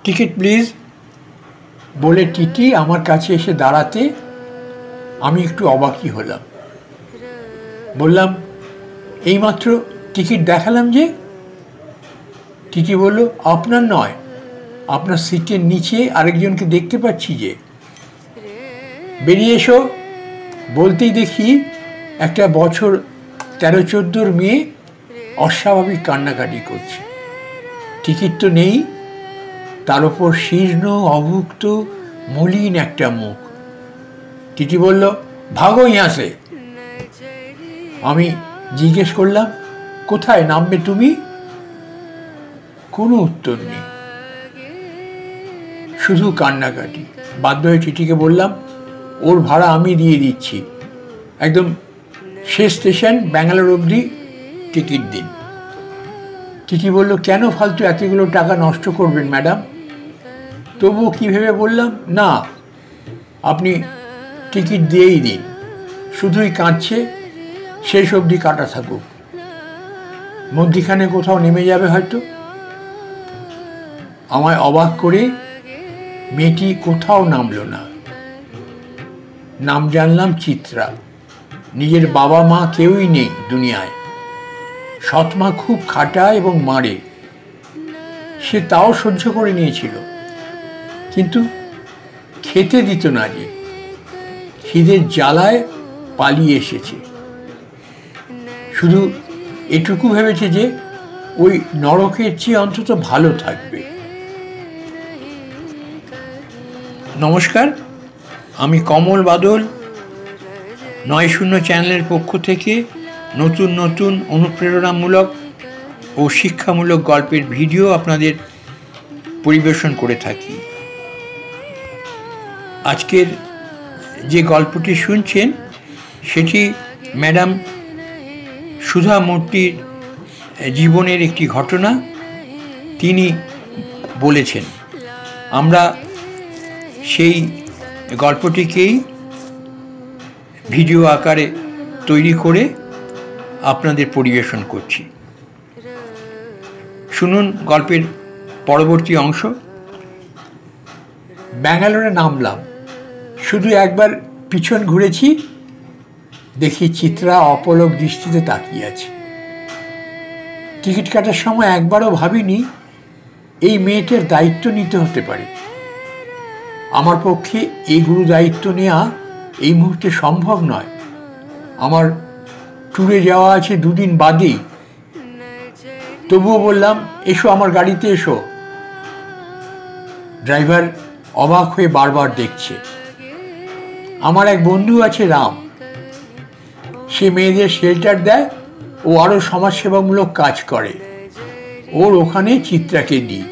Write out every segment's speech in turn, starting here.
Ticket please বলে TT আমার কাছে এসে দাঁড়াতে আমি একটু অবাকই হলাম। বললাম, এইমাত্র টিকিট দেখালাম যে। টিটি বলল, আপনার নয়, আপনার সিটের নিচে আরেকজনকে দেখতে পাচ্ছি যে। বেরিয়ে এসো বলতেই দেখি একটা বছর 13-14 মেয়ে অস্বাভাবিক কান্নাকাটি করছে। টিকিট তো নেই, তার ওপর শীর্ণ অভুক্ত মলিন একটা মুখ। টিটি বলল, ভাগো ইয়াসে। আমি জিজ্ঞেস করলাম, কোথায় নামবে তুমি? কোনো উত্তর নেই, শুধু কান্নাকাটি। বাধ্য হয়ে টিটিকে বললাম, ওর ভাড়া আমি দিয়ে দিচ্ছি, একদম শেষ স্টেশন ব্যাঙ্গালোর অবধি টিকিট দিন। টিটি বলল, কেন ফালতু এতগুলো টাকা নষ্ট করবেন ম্যাডাম? তবুও কী ভেবে বললাম, না, আপনি টিকিট দিয়েই দিন, শুধুই কাঁদছে, শেষ অবধি কাটা থাকুক, মধ্যিখানে কোথাও নেমে যাবে হয়তো। আমায় অবাক করে মেয়েটি কোথাও নামলো না। নাম জানলাম চিত্রা। নিজের বাবা মা কেউই নেই দুনিয়ায়। সৎমা খুব খাটায় এবং মারে, সে তাও সহ্য করে নিয়েছিল, কিন্তু খেতে দিত না যে। খিদের জ্বালায় পালিয়ে এসেছে। শুধু এটুকু ভেবেছে যে ওই নরকের চেয়ে অন্তত ভালো থাকবে। নমস্কার, আমি কমল বাদল 90 চ্যানেলের পক্ষ থেকে নতুন নতুন অনুপ্রেরণামূলক ও শিক্ষামূলক গল্পের ভিডিও আপনাদের পরিবেশন করে থাকি। আজকের যে গল্পটি শুনছেন সেটি ম্যাডাম সুধা মূর্তির জীবনের একটি ঘটনা তিনি বলেছেন। আমরা সেই গল্পটিকেই ভিডিও আকারে তৈরি করে আপনাদের পরিবেশন করছি। শুনুন গল্পের পরবর্তী অংশ। ব্যাঙ্গালোরে নামলাম, শুধু একবার পিছন ঘুরেছি, দেখি চিত্রা অপলক দৃষ্টিতে তাকিয়ে আছে। টিকিট কাটার সময় একবারও ভাবিনি এই মেয়েটার দায়িত্ব নিতে হতে পারে। আমার পক্ষে এই গুরু দায়িত্ব নেওয়া এই মুহূর্তে সম্ভব নয়। আমার ট্যুরে যাওয়া আছে 2 দিন বাদেই। তবুও বললাম, এসো আমার গাড়িতে এসো। ড্রাইভার অবাক হয়ে বারবার দেখছে। আমার এক বন্ধু আছে রাম, সে মেয়েদের শেল্টার দেয় ও আরও সমাজসেবামূলক কাজ করে। ওর ওখানে চিত্রাকে দিই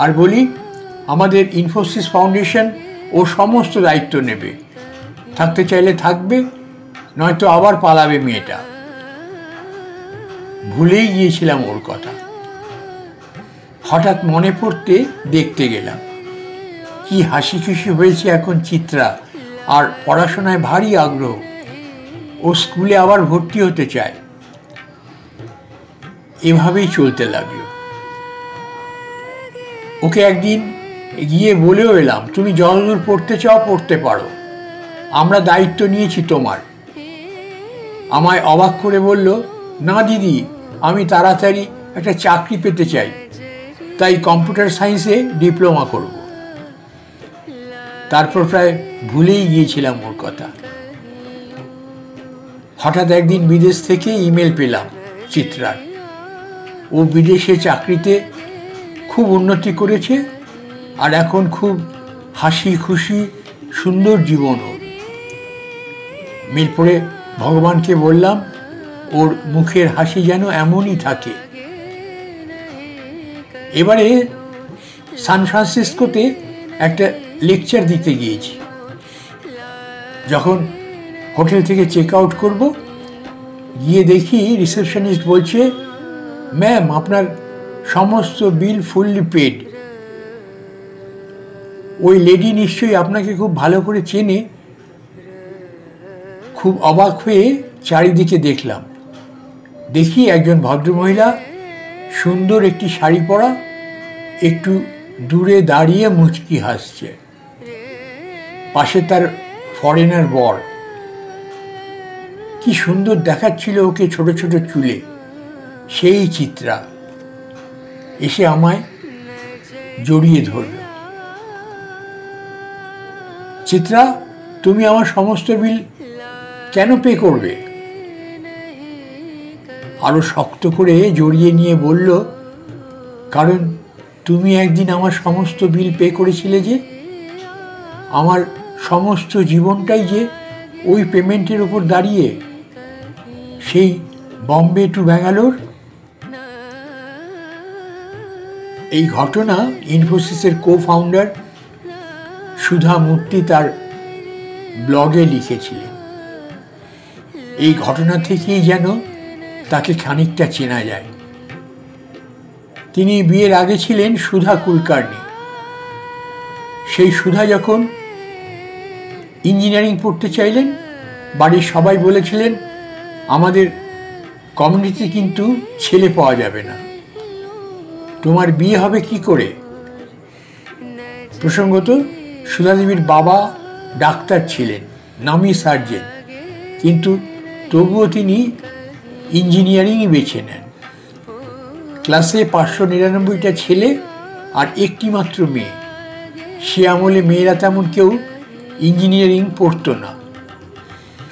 আর বলি, আমাদের ইনফোসিস ফাউন্ডেশন ও সমস্ত দায়িত্ব নেবে, থাকতে চাইলে থাকবে, নয়তো আবার পালাবে মেয়েটা। ভুলেই গিয়েছিলাম ওর কথা। হঠাৎ মনে পড়তে দেখতে গেলাম। কি হাসি খুশি হয়েছে এখন চিত্রা, আর পড়াশোনায় ভারী আগ্রহ। ও স্কুলে আবার ভর্তি হতে চায়। এভাবেই চলতে লাগলো। ওকে একদিন গিয়ে বলেও এলাম, তুমি যতদূর পড়তে চাও পড়তে পারো, আমরা দায়িত্ব নিয়েছি তোমার। আমায় অবাক করে বলল, না দিদি, আমি তাড়াতাড়ি একটা চাকরি পেতে চাই, তাই কম্পিউটার সায়েন্সে ডিপ্লোমা করব। তারপর প্রায় ভুলেই গিয়েছিলাম ওর কথা। হঠাৎ একদিন বিদেশ থেকে ইমেল পেলাম চিত্রার। ও বিদেশে চাকরিতে খুব উন্নতি করেছে আর এখন খুব হাসি খুশি সুন্দর জীবন ওর। মেল পড়ে ভগবানকে বললাম ওর মুখের হাসি যেন এমনই থাকে। এবারে সান ফ্রান্সিসকোতে একটা লেকচার দিতে গিয়েছি। যখন হোটেল থেকে চেক আউট করবো, গিয়ে দেখি রিসেপশনিস্ট বলছে, ম্যাম, আপনার সমস্ত বিল ফুললি পেড। ওই লেডি নিশ্চয়ই আপনাকে খুব ভালো করে চেনে। খুব অবাক হয়ে চারিদিকে দেখলাম। দেখি একজন ভদ্রমহিলা, সুন্দর একটি শাড়ি পরা, একটু দূরে দাঁড়িয়ে মুচকি হাসছে। পাশে তার ফরেনার বর। কি সুন্দর দেখাচ্ছিল ওকে ছোট ছোট চুলে। সেই চিত্রা এসে আমায় জড়িয়ে ধরল। চিত্রা, তুমি আমার সমস্ত বিল কেন পে করবে? আরো শক্ত করে জড়িয়ে নিয়ে বলল, কারণ তুমি একদিন আমার সমস্ত বিল পে করেছিলে যে। আমার সমস্ত জীবনটাই যে ওই পেমেন্টের উপর দাঁড়িয়ে। সেই বম্বে টু ব্যাঙ্গালোর। এই ঘটনা ইনফোসিসের কো-ফাউন্ডার সুধা মূর্তি তার ব্লগে লিখেছিলেন। এই ঘটনা থেকেই যেন তাকে খানিকটা চেনা যায়। তিনি বিয়ের আগে ছিলেন সুধা কুলকার্নি। সেই সুধা যখন ইঞ্জিনিয়ারিং পড়তে চাইলেন, বাড়ির সবাই বলেছিলেন, আমাদের কমিউনিটিতে কিন্তু ছেলে পাওয়া যাবে না, তোমার বিয়ে হবে কি করে? প্রসঙ্গত সুধাদেবীর বাবা ডাক্তার ছিলেন, নামী সার্জেন, কিন্তু তবুও তিনি ইঞ্জিনিয়ারিংই বেছে নেন। ক্লাসে 599টা ছেলে আর একটি মাত্র মেয়ে। সে আমলে মেয়েরা তেমন কেউ ইঞ্জিনিয়ারিং পড়তো না।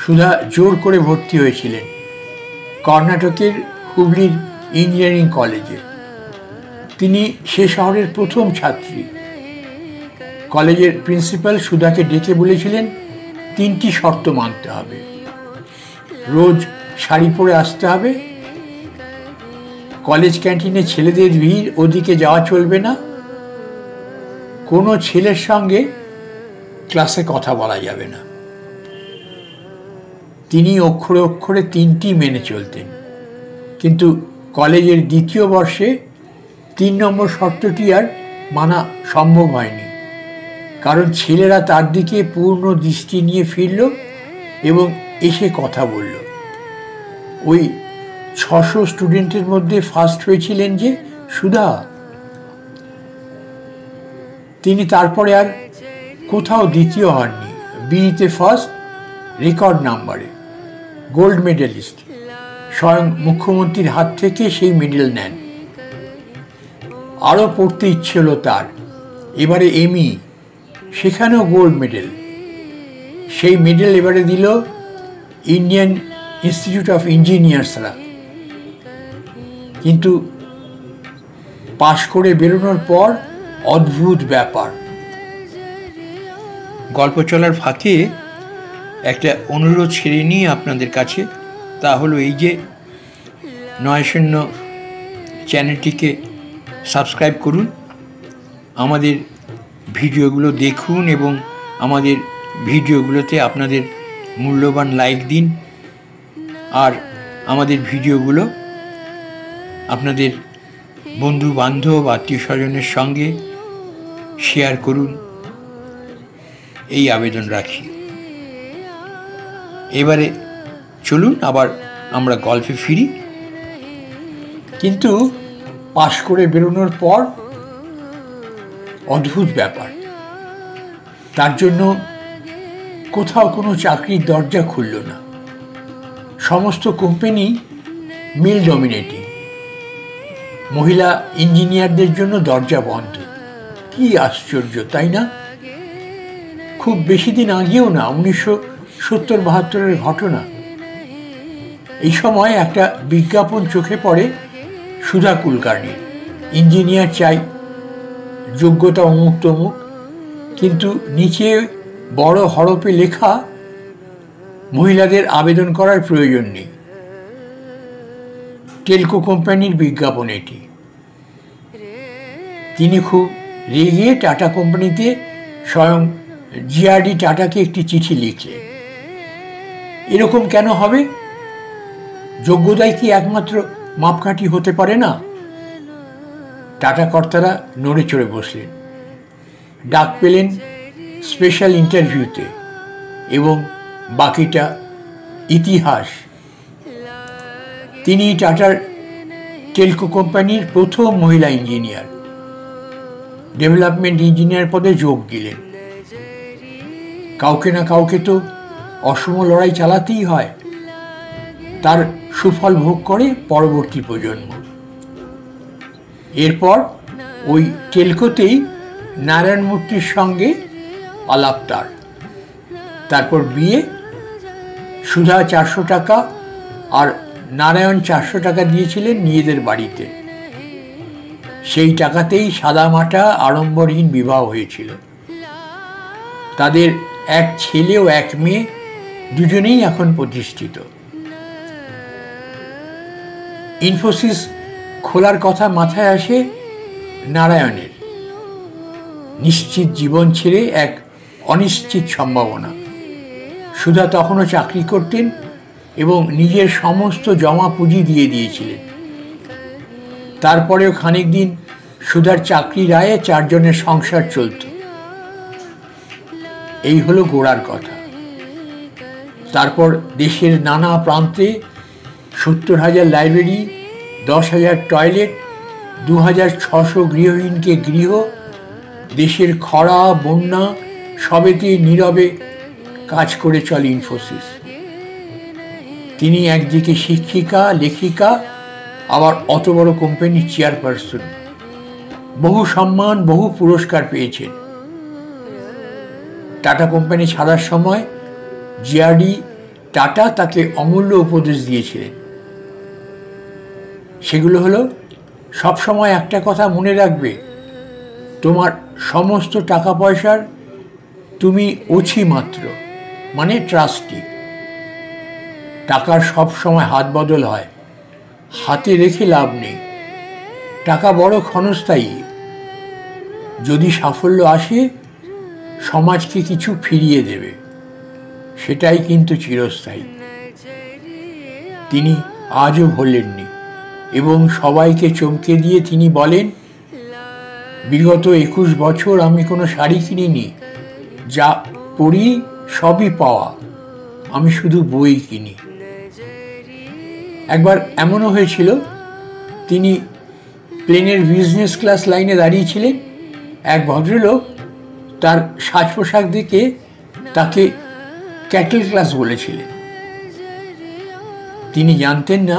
সুধা জোর করে ভর্তি হয়েছিলেন কর্ণাটকের হুগলির ইঞ্জিনিয়ারিং কলেজে। তিনি সে শহরের প্রথম ছাত্রী। কলেজের প্রিন্সিপাল সুধাকে ডেকে বলেছিলেন 3টি শর্ত মানতে হবে। রোজ শাড়ি পরে আসতে হবে, কলেজ ক্যান্টিনে ছেলেদের ভিড়, ওদিকে যাওয়া চলবে না, কোনো ছেলের সঙ্গে ক্লাসে কথা বলা যাবে না। তিনি অক্ষরে অক্ষরে 3টি মেনে চলতেন। কিন্তু কলেজের 2য় বর্ষে 3 নম্বর শর্তটি আর মানা সম্ভব হয়নি, কারণ ছেলেরা তার দিকে পূর্ণ দৃষ্টি নিয়ে ফিরল এবং এসে কথা বলল। ওই 600 স্টুডেন্টের মধ্যে ফার্স্ট হয়েছিলেন যে সুধা। তিনি তারপরে আর কোথাও দ্বিতীয় হননি। বিইতে ফার্স্ট, রেকর্ড নাম্বারে, গোল্ড মেডেলিস্ট। স্বয়ং মুখ্যমন্ত্রীর হাত থেকে সেই মেডেল নেন। আরও পড়তে ইচ্ছে হলো তার। এবারে এমই, সেখানেও গোল্ড মেডেল। সেই মেডেল এবারে দিল ইন্ডিয়ান ইনস্টিটিউট অফ ইঞ্জিনিয়ার্সরা। কিন্তু পাশ করে বেরোনোর পর অদ্ভুত ব্যাপার। গল্প চলার ফাঁকে একটা অনুরোধ ছেড়ে নিই আপনাদের কাছে। তা হলো এই যে 9শূন্য চ্যানেলটিকে সাবস্ক্রাইব করুন, আমাদের ভিডিওগুলো দেখুন এবং আমাদের ভিডিওগুলোতে আপনাদের মূল্যবান লাইক দিন। আর আমাদের ভিডিওগুলো আপনাদের বন্ধু বান্ধব আত্মীয় স্বজনের সঙ্গে শেয়ার করুন, এই আবেদন রাখি। এবারে চলুন আবার আমরা গল্পে ফিরি। কিন্তু পাশ করে বেরোনোর পর অদ্ভুত ব্যাপার। তার জন্য কোথাও কোনো চাকরির দরজা খুলল না। সমস্ত কোম্পানি মেল ডমিনেটিং। মহিলা ইঞ্জিনিয়ারদের জন্য দরজা বন্ধ। কি আশ্চর্য, তাই না? খুব বেশি দিন আগেও না, 1970-72-এর ঘটনা। এই সময় একটা বিজ্ঞাপন চোখে পড়ে সুধা কুলকার্নির। ইঞ্জিনিয়ার চাই, যোগ্যতা অমুক তমুক, কিন্তু নিচে বড় হরফে লেখা মহিলাদের আবেদন করার প্রয়োজন নেই। টেলকো কোম্পানির বিজ্ঞাপন এটি। তিনি খুব রেগে টাটা কোম্পানিতে স্বয়ং জিআরডি টাটাকে একটি চিঠি লিখলেন। এরকম কেন হবে? যোগ্যতাই কি একমাত্র মাপকাঠি হতে পারে না? টাটা কর্তারা নড়ে চড়ে বসলেন। ডাক পেলেন স্পেশাল ইন্টারভিউতে এবং বাকিটা ইতিহাস। তিনি টাটার টেলকো কোম্পানির প্রথম মহিলা ইঞ্জিনিয়ার। ডেভেলপমেন্ট ইঞ্জিনিয়ার পদে যোগ দিলেন। কাউকে না কাউকে তো অসম লড়াই চালাতেই হয়, তার সুফল ভোগ করে পরবর্তী প্রজন্ম। এরপর ওই টেলকোতেই নারায়ণ মূর্তির সঙ্গে আলাপ তার। তারপর বিয়ে, সুধা 400 টাকা আর নারায়ণ 400 টাকা দিয়েছিলেন নিজেদের বাড়িতে। সেই টাকাতেই সাদামাটা আড়ম্বরহীন বিবাহ হয়েছিল। তাদের এক ছেলে ও এক মেয়ে, দুজনেই এখন প্রতিষ্ঠিত। ইনফোসিস খোলার কথা মাথায় আসে নারায়ণের। নিশ্চিত জীবন ছেড়ে এক অনিশ্চিত সম্ভাবনা। সুধা তখনও চাকরি করতেন এবং নিজের সমস্ত জমা পুঁজি দিয়ে দিয়েছিলেন। তারপরেও খানিক দিন সুধার চাকরির আয়ে 4 জনের সংসার চলত। এই হলো গোড়ার কথা। তারপর দেশের নানা প্রান্তে 70,000 লাইব্রেরি, 10,000 টয়লেট, 2,600 গৃহহীনকে গৃহ, দেশের খরা বন্যা সবেতে নীরবে কাজ করে চলে ইনফোসিস। তিনি একদিকে শিক্ষিকা, লেখিকা, আবার অত বড় কোম্পানির চেয়ারপারসন। বহু সম্মান, বহু পুরস্কার পেয়েছেন। টাটা কোম্পানি ছাড়ার সময় জিআরডি টাটা তাকে অমূল্য উপদেশ দিয়েছিলেন। সেগুলো হলো, সবসময় একটা কথা মনে রাখবে, তোমার সমস্ত টাকা পয়সার তুমি ওছি মাত্র, মানে ট্রাস্টি। টাকার সব সময় হাত বদল হয়, হাতে রেখে লাভ নেই। টাকা বড় ক্ষণস্থায়ী। যদি সাফল্য আসে, সমাজকে কিছু ফিরিয়ে দেবে, সেটাই কিন্তু চিরস্থায়ী। তিনি আজও ভোলেননি এবং সবাইকে চমকে দিয়ে তিনি বলেন, বিগত 21 বছর আমি কোনো শাড়ি কিনিনি, যা পরি সবই পাওয়া, আমি শুধু বই কিনি। একবার এমনও হয়েছিল, তিনি প্লেনের বিজনেস ক্লাস লাইনে দাঁড়িয়েছিলেন। এক ভদ্রলোক তার সাজ পোশাক দেখে তাকে ক্যাটেল ক্লাস বলেছিলেন। তিনি জানতেন না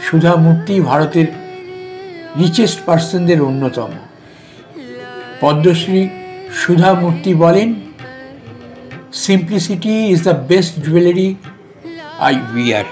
সুধা মূর্তি ভারতের রিচেস্ট পার্সনদের অন্যতম। পদ্মশ্রী সুধা মূর্তি বলেন, simplicity is the best jewellery I wear.